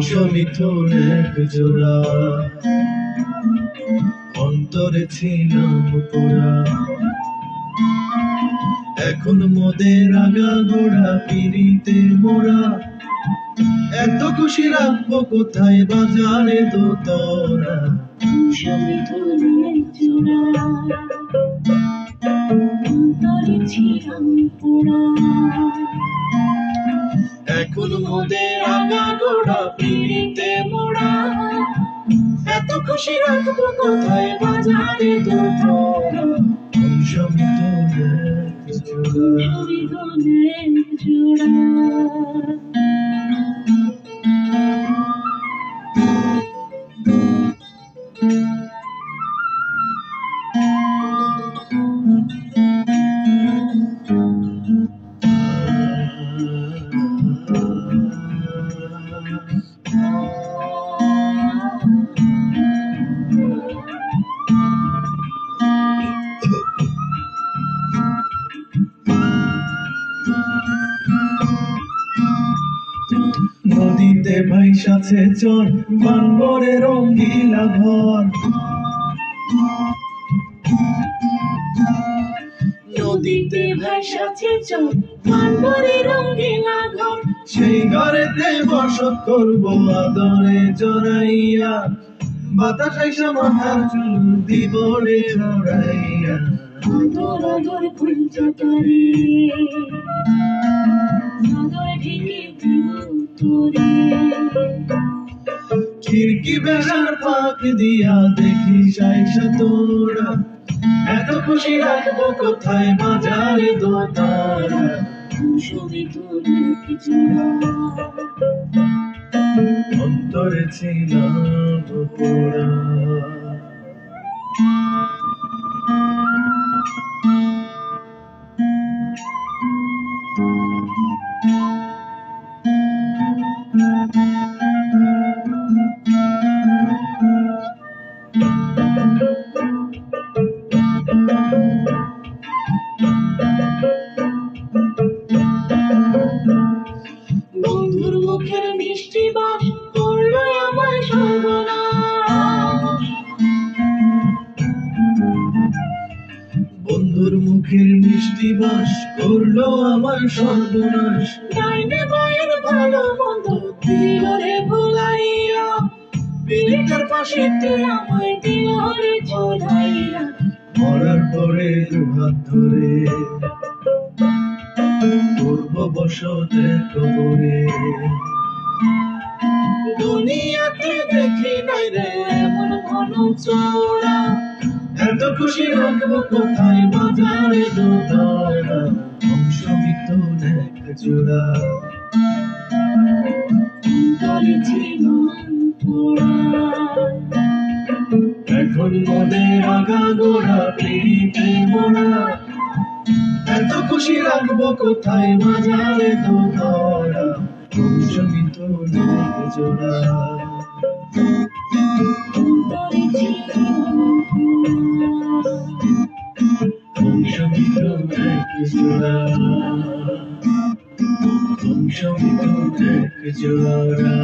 মিথুন এক জোড়া, অন্তরে ছিলাম পোড়া। এখন মোদের আগা গোড়া পিড়িতে মোরা, এত খুশি রাখবো কোথায় বাজারে দোতরা। মিথুন এক জোড়া, অন্তরে ছিলাম পোড়া। এখন মোদের আগা গোড়া পিড়িতে মোড়া, এত খুশি রাখবো কোথায় বাজারে দোতরা। মিথুন এক জোড়া, মিথুন এক জোড়া। নদীতে ভাইসাছে চর, বানরে রঙ্গিলা ঘর। নদীতে ভাইসাছে চর, বানরে রঙ্গিলা ঘর। সেই ঘরেতে বসত করবো আদরে জড়াইয়া, বাতাস আইসা মাথার চুল দিব রে ছড়াইয়া। আদর আদর ফুল চাতারে, আদর ঢেকে দিব তোরে। খিড়কি বেড়ার ফাঁক দিয়া দেখি সাইসা তোরা, এত খুশি রাখবো কোথায় বাজারে দোতারা। মিথুন এক জোড়া, অন্তরে ছিলাম পোড়া। বন্ধুর মুখের মিষ্টি বাস করলো আমার সর্বনাশ। বন্ধুর মুখের মিষ্টি বাস করলো আমার সর্বনাশ। ডাইনে বায়ের ভালো মন্দ দিল রে ভুলাইয়া, পিরিতের পাশেতে আমায় দিল রে ঝোলাইয়া। মরার পরে দুহাত ধরে পূর্ব বসতে কবরে। দুনিয়াতে দেখি নাই রে এমন ঘন চোরা, এত খুশি রাখবো কোথায় বাজারে দোতারা। মিথুন এক জোড়া, অন্তরে ছিলাম পোড়া। এখন মোদের আগা গোড়া পিড়িতে মোড়া, এত খুশি রাখবো কোথায় বাজারে দোতরা। মিথুন এক জোড়া, অন্তরে ছিলাম পোড়া। মিথুন এক জোড়া, মিথুন এক জোড়া।